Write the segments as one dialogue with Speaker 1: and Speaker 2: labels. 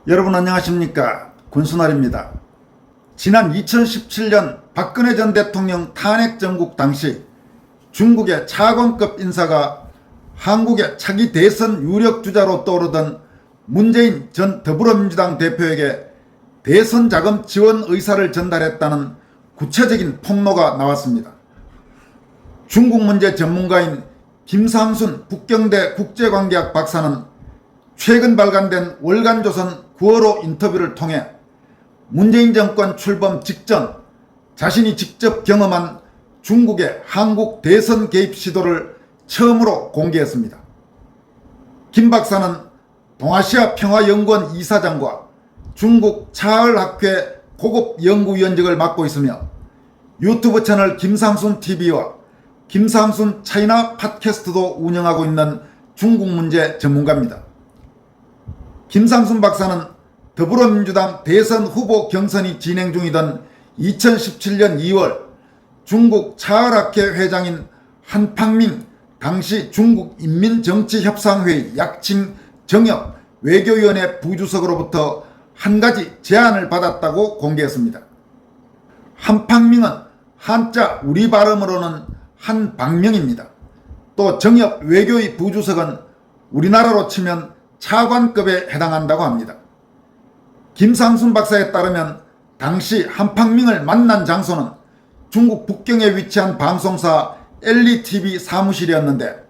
Speaker 1: 여러분 안녕하십니까? 권순알입니다. 지난 2017년 박근혜 전 대통령 탄핵 정국 당시 중국의 차관급 인사가 한국의 차기 대선 유력 주자로 떠오르던 문재인 전 더불어민주당 대표에게 대선 자금 지원 의사를 전달했다는 구체적인 폭로가 나왔습니다. 중국 문제 전문가인 김상순 북경대 국제관계학 박사는 최근 발간된 월간조선 9월호 인터뷰를 통해 문재인 정권 출범 직전 자신이 직접 경험한 중국의 한국 대선 개입 시도를 처음으로 공개했습니다. 김 박사는 동아시아 평화연구원 이사장과 중국 차얼학회 고급 연구위원직을 맡고 있으며 유튜브 채널 김상순 TV와 김상순 차이나 팟캐스트도 운영하고 있는 중국 문제 전문가입니다. 김상순 박사는 더불어민주당 대선 후보 경선이 진행 중이던 2017년 2월 중국 차얼학회 회장인 한팡밍 당시 중국 인민정치협상회의 약칭 정협 외교위원회 부주석으로부터 한 가지 제안을 받았다고 공개했습니다. 한팡밍은 한자 우리 발음으로는 한방명입니다. 또 정협 외교위 부주석은 우리나라로 치면 차관급에 해당한다고 합니다. 김상순 박사에 따르면 당시 한팡밍을 만난 장소는 중국 북경에 위치한 방송사 LETV 사무실이었는데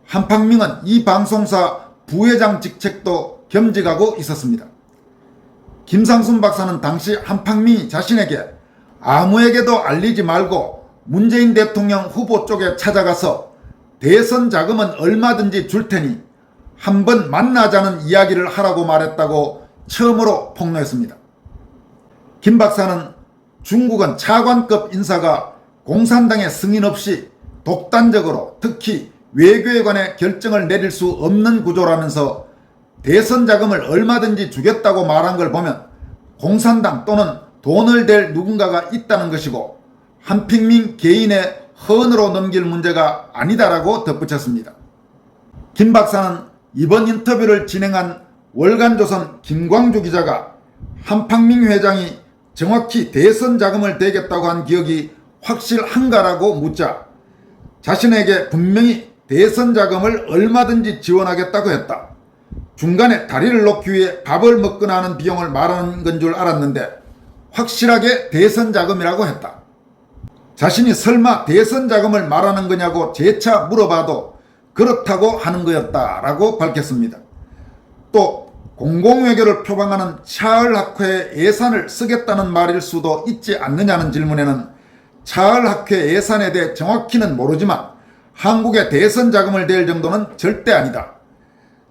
Speaker 1: 한팡밍은 이 방송사 부회장 직책도 겸직하고 있었습니다. 김상순 박사는 당시 한팡밍이 자신에게 아무에게도 알리지 말고 문재인 대통령 후보 쪽에 찾아가서 대선 자금은 얼마든지 줄 테니 한번 만나자는 이야기를 하라고 말했다고 처음으로 폭로했습니다. 김 박사는 중국은 차관급 인사가 공산당의 승인 없이 독단적으로 특히 외교에 관해 결정을 내릴 수 없는 구조라면서 대선 자금을 얼마든지 주겠다고 말한 걸 보면 공산당 또는 돈을 댈 누군가가 있다는 것이고 한팡밍 개인의 헌으로 넘길 문제가 아니다라고 덧붙였습니다. 김 박사는 이번 인터뷰를 진행한 월간조선 김광주 기자가 한팡밍 회장이 정확히 대선 자금을 대겠다고 한 기억이 확실한가라고 묻자 자신에게 분명히 대선 자금을 얼마든지 지원하겠다고 했다. 중간에 다리를 놓기 위해 밥을 먹거나 하는 비용을 말하는 건 줄 알았는데 확실하게 대선 자금이라고 했다. 자신이 설마 대선 자금을 말하는 거냐고 재차 물어봐도 그렇다고 하는 거였다라고 밝혔습니다. 또 공공외교를 표방하는 차얼학회의 예산을 쓰겠다는 말일 수도 있지 않느냐는 질문에는 차얼학회 예산에 대해 정확히는 모르지만 한국의 대선 자금을 댈 정도는 절대 아니다.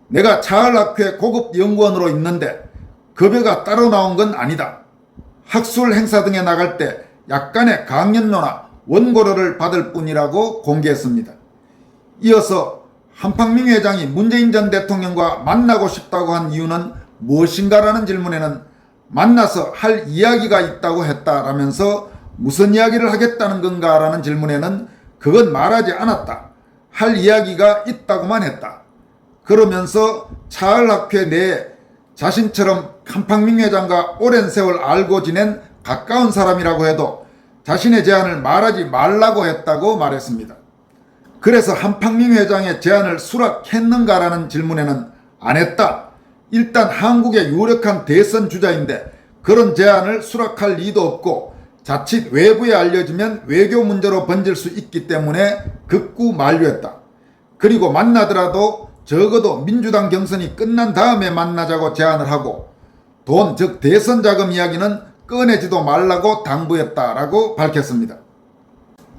Speaker 1: 내가 차얼학회 고급 연구원으로 있는데 급여가 따로 나온 건 아니다. 학술 행사 등에 나갈 때 약간의 강연료나 원고료를 받을 뿐이라고 공개했습니다. 이어서 한팡밍 회장이 문재인 전 대통령과 만나고 싶다고 한 이유는 무엇인가라는 질문에는 만나서 할 이야기가 있다고 했다라면서 무슨 이야기를 하겠다는 건가라는 질문에는 그건 말하지 않았다. 할 이야기가 있다고만 했다. 그러면서 차얼학회 내에 자신처럼 한팡밍 회장과 오랜 세월 알고 지낸 가까운 사람이라고 해도 자신의 제안을 말하지 말라고 했다고 말했습니다. 그래서 한팡밍 회장의 제안을 수락했는가라는 질문에는 안 했다. 일단 한국의 유력한 대선 주자인데 그런 제안을 수락할 리도 없고 자칫 외부에 알려지면 외교 문제로 번질 수 있기 때문에 극구 만류했다. 그리고 만나더라도 적어도 민주당 경선이 끝난 다음에 만나자고 제안을 하고 돈 즉 대선 자금 이야기는 꺼내지도 말라고 당부했다라고 밝혔습니다.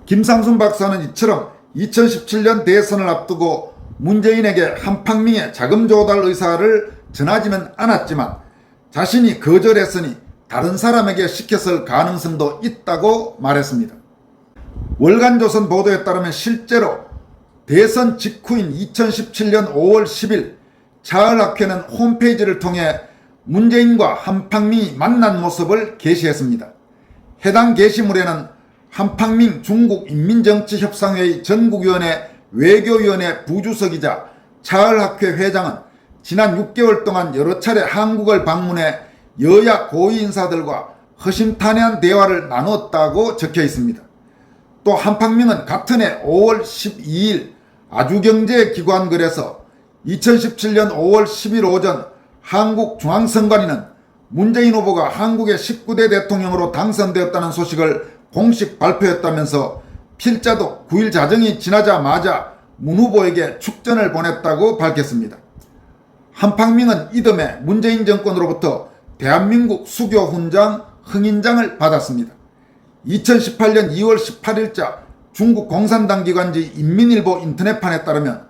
Speaker 1: 김상순 박사는 이처럼 2017년 대선을 앞두고 문재인에게 한팡밍의 자금 조달 의사를 전하지는 않았지만 자신이 거절했으니 다른 사람에게 시켰을 가능성도 있다고 말했습니다. 월간조선 보도에 따르면 실제로 대선 직후인 2017년 5월 10일 차얼학회는 홈페이지를 통해 문재인과 한팡밍이 만난 모습을 게시했습니다. 해당 게시물에는 한팡밍 중국 인민정치협상회의 전국위원회 외교위원회 부주석이자 차얼학회 회장은 지난 6개월 동안 여러 차례 한국을 방문해 여야 고위 인사들과 허심탄회한 대화를 나눴다고 적혀 있습니다. 또 한팡민은 같은 해 5월 12일 아주경제기관글에서 2017년 5월 10일 오전 한국중앙선관위는 문재인 후보가 한국의 19대 대통령으로 당선되었다는 소식을 공식 발표했다면서 필자도 9일 자정이 지나자마자 문 후보에게 축전을 보냈다고 밝혔습니다. 한팡민은 이듬해 문재인 정권으로부터 대한민국 수교 훈장 흥인장을 받았습니다. 2018년 2월 18일자 중국 공산당 기관지 인민일보 인터넷판에 따르면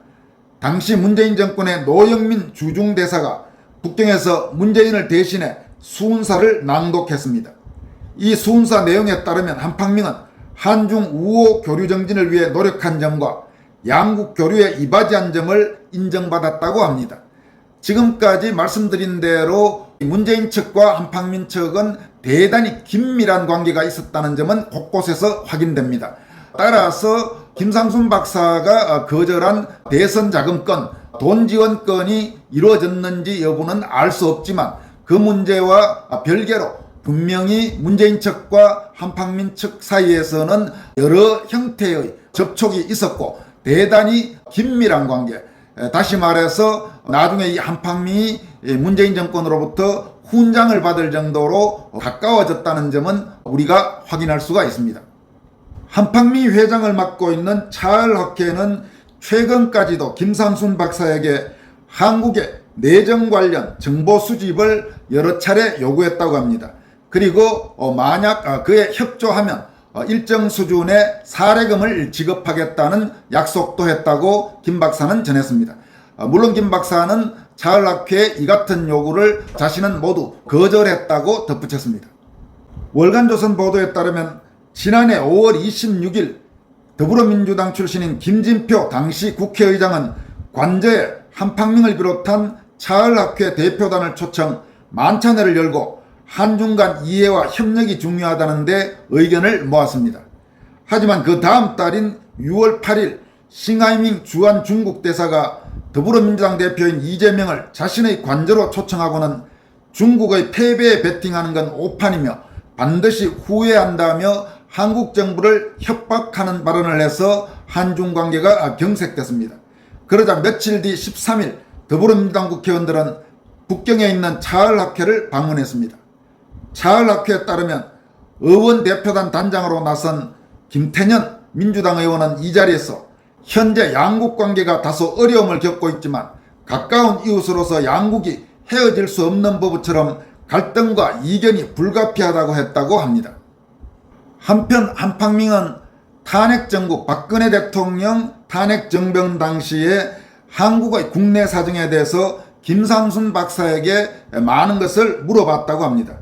Speaker 1: 당시 문재인 정권의 노영민 주중대사가 북경에서 문재인을 대신해 수훈사를 낭독했습니다. 이 수훈사 내용에 따르면 한팡민은 한중 우호 교류 정진을 위해 노력한 점과 양국 교류에 이바지한 점을 인정받았다고 합니다. 지금까지 말씀드린 대로 문재인 측과 한팡민 측은 대단히 긴밀한 관계가 있었다는 점은 곳곳에서 확인됩니다. 따라서 김상순 박사가 거절한 대선 자금건, 돈 지원건이 이루어졌는지 여부는 알 수 없지만 그 문제와 별개로 분명히 문재인 측과 한팡민 측 사이에서는 여러 형태의 접촉이 있었고 대단히 긴밀한 관계, 다시 말해서 나중에 이 한팡민이 문재인 정권으로부터 훈장을 받을 정도로 가까워졌다는 점은 우리가 확인할 수가 있습니다. 한팡민 회장을 맡고 있는 차을학회는 최근까지도 김상순 박사에게 한국의 내정 관련 정보 수집을 여러 차례 요구했다고 합니다. 그리고 만약 그에 협조하면 일정 수준의 사례금을 지급하겠다는 약속도 했다고 김 박사는 전했습니다. 물론 김 박사는 차을학회의 이 같은 요구를 자신은 모두 거절했다고 덧붙였습니다. 월간조선 보도에 따르면 지난해 5월 26일 더불어민주당 출신인 김진표 당시 국회의장은 관저에 한팡민을 비롯한 차을학회 대표단을 초청 만찬회를 열고 한중 간 이해와 협력이 중요하다는데 의견을 모았습니다. 하지만 그 다음 달인 6월 8일 싱하이밍 주한 중국 대사가 더불어민주당 대표인 이재명을 자신의 관저로 초청하고는 중국의 패배에 베팅하는 건 오판이며 반드시 후회한다며 한국 정부를 협박하는 발언을 해서 한중 관계가 경색됐습니다. 그러자 며칠 뒤 13일 더불어민주당 국회의원들은 북경에 있는 차을학회를 방문했습니다. 차을학회에 따르면 의원 대표단 단장으로 나선 김태년 민주당 의원은 이 자리에서 현재 양국 관계가 다소 어려움을 겪고 있지만 가까운 이웃으로서 양국이 헤어질 수 없는 부부처럼 갈등과 이견이 불가피하다고 했다고 합니다. 한편 한팡민은 탄핵정국 박근혜 대통령 탄핵정변 당시에 한국의 국내 사정에 대해서 김상순 박사에게 많은 것을 물어봤다고 합니다.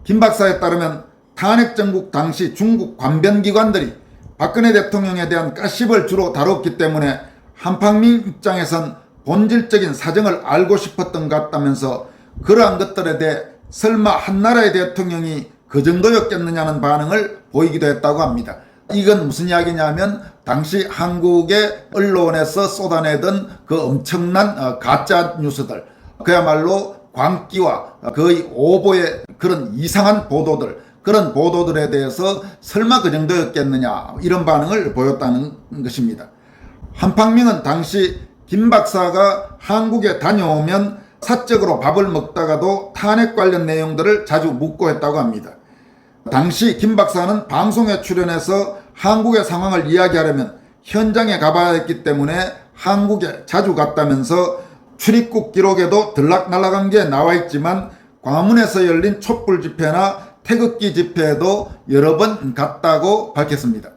Speaker 1: 김 박사에 따르면 탄핵정국 당시 중국 관변기관들이 박근혜 대통령에 대한 가십을 주로 다뤘기 때문에 한팡민 입장에선 본질적인 사정을 알고 싶었던 것 같다면서 그러한 것들에 대해 설마 한나라의 대통령이 그 정도였겠느냐는 반응을 보이기도 했다고 합니다. 이건 무슨 이야기냐면 당시 한국의 언론에서 쏟아내던 그 엄청난 가짜 뉴스들, 그야말로 광기와 거의 오보의 그런 이상한 보도들, 그런 보도들에 대해서 설마 그 정도였겠느냐 이런 반응을 보였다는 것입니다. 한팡민은 당시 김 박사가 한국에 다녀오면 사적으로 밥을 먹다가도 탄핵 관련 내용들을 자주 묻고 했다고 합니다. 당시 김 박사는 방송에 출연해서 한국의 상황을 이야기하려면 현장에 가봐야 했기 때문에 한국에 자주 갔다면서 출입국 기록에도 들락날락한 게 나와 있지만 광화문에서 열린 촛불 집회나 태극기 집회에도 여러 번 갔다고 밝혔습니다.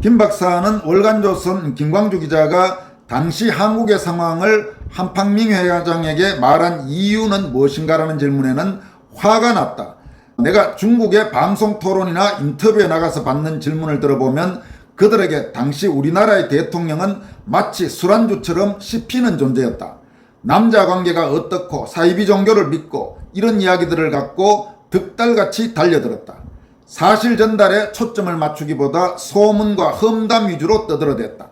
Speaker 1: 김 박사는 월간조선 김광주 기자가 당시 한국의 상황을 한팡민 회장에게 말한 이유는 무엇인가라는 질문에는 화가 났다. 내가 중국의 방송 토론이나 인터뷰에 나가서 받는 질문을 들어보면 그들에게 당시 우리나라의 대통령은 마치 술안주처럼 씹히는 존재였다. 남자 관계가 어떻고 사이비 종교를 믿고 이런 이야기들을 갖고 득달같이 달려들었다. 사실 전달에 초점을 맞추기보다 소문과 험담 위주로 떠들어댔다.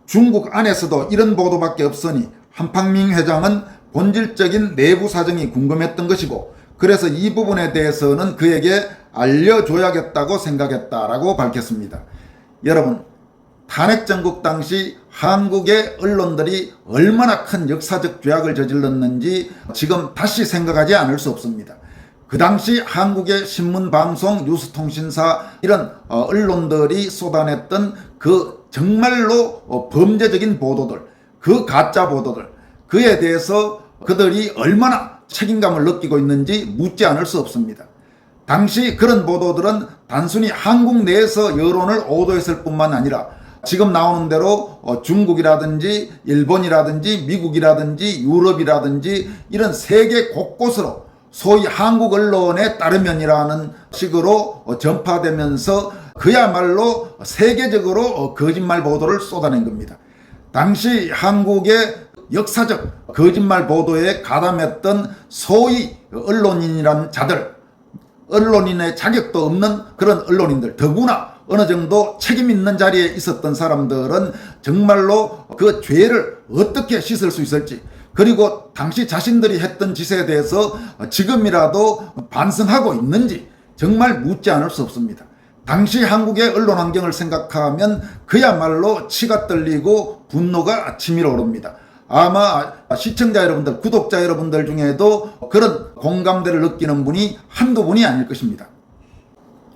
Speaker 1: 중국 안에서도 이런 보도밖에 없으니 한팡민 회장은 본질적인 내부 사정이 궁금했던 것이고, 그래서 이 부분에 대해서는 그에게 알려줘야겠다고 생각했다라고 밝혔습니다. 여러분, 탄핵 정국 당시 한국의 언론들이 얼마나 큰 역사적 죄악을 저질렀는지 지금 다시 생각하지 않을 수 없습니다. 그 당시 한국의 신문, 방송, 뉴스통신사 이런 언론들이 쏟아냈던 그 정말로 범죄적인 보도들, 그 가짜 보도들, 그에 대해서 그들이 얼마나 책임감을 느끼고 있는지 묻지 않을 수 없습니다. 당시 그런 보도들은 단순히 한국 내에서 여론을 오도했을 뿐만 아니라 지금 나오는 대로 중국이라든지 일본이라든지 미국이라든지 유럽이라든지 이런 세계 곳곳으로 소위 한국 언론에 따르면이라는 식으로 전파되면서 그야말로 세계적으로 거짓말 보도를 쏟아낸 겁니다. 당시 한국의 역사적 거짓말 보도에 가담했던 소위 언론인이란 자들, 언론인의 자격도 없는 그런 언론인들, 더구나 어느 정도 책임 있는 자리에 있었던 사람들은 정말로 그 죄를 어떻게 씻을 수 있을지, 그리고 당시 자신들이 했던 짓에 대해서 지금이라도 반성하고 있는지 정말 묻지 않을 수 없습니다. 당시 한국의 언론 환경을 생각하면 그야말로 치가 떨리고 분노가 치밀어 오릅니다. 아마 시청자 여러분들, 구독자 여러분들 중에도 그런 공감대를 느끼는 분이 한두 분이 아닐 것입니다.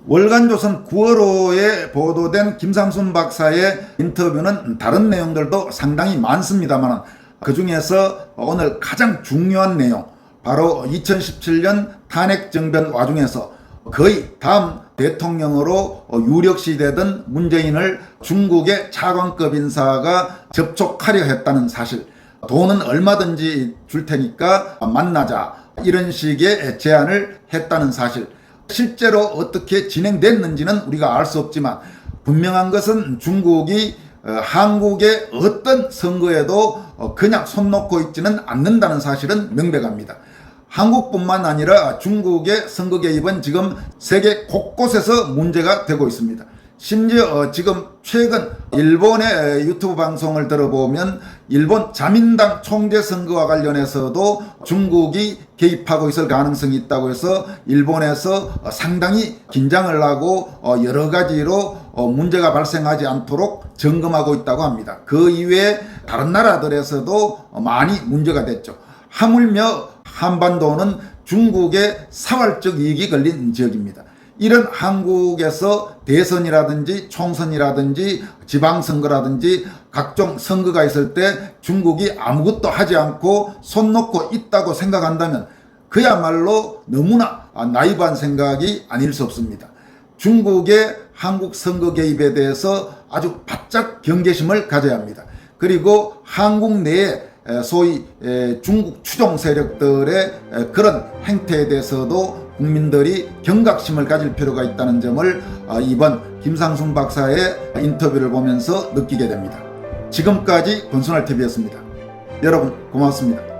Speaker 1: 월간조선 9월호에 보도된 김상순 박사의 인터뷰는 다른 내용들도 상당히 많습니다만 그 중에서 오늘 가장 중요한 내용, 바로 2017년 탄핵 정변 와중에서 거의 다음 대통령으로 유력시 되던 문재인을 중국의 차관급 인사가 접촉하려 했다는 사실, 돈은 얼마든지 줄 테니까 만나자, 이런 식의 제안을 했다는 사실, 실제로 어떻게 진행됐는지는 우리가 알 수 없지만 분명한 것은 중국이 한국의 어떤 선거에도 그냥 손 놓고 있지는 않는다는 사실은 명백합니다. 한국뿐만 아니라 중국의 선거 개입은 지금 세계 곳곳에서 문제가 되고 있습니다. 심지어 지금 최근 일본의 유튜브 방송을 들어보면 일본 자민당 총재 선거와 관련해서도 중국이 개입하고 있을 가능성이 있다고 해서 일본에서 상당히 긴장을 하고 여러 가지로 문제가 발생하지 않도록 점검하고 있다고 합니다. 그 이외에 다른 나라들에서도 많이 문제가 됐죠. 하물며 한반도는 중국의 사활적 이익이 걸린 지역입니다. 이런 한국에서 대선이라든지 총선이라든지 지방선거라든지 각종 선거가 있을 때 중국이 아무것도 하지 않고 손 놓고 있다고 생각한다면 그야말로 너무나 나이브한 생각이 아닐 수 없습니다. 중국의 한국 선거 개입에 대해서 아주 바짝 경계심을 가져야 합니다. 그리고 한국 내에 소위 중국 추종 세력들의 그런 행태에 대해서도 국민들이 경각심을 가질 필요가 있다는 점을 이번 김상순 박사의 인터뷰를 보면서 느끼게 됩니다. 지금까지 권순할TV였습니다. 여러분 고맙습니다.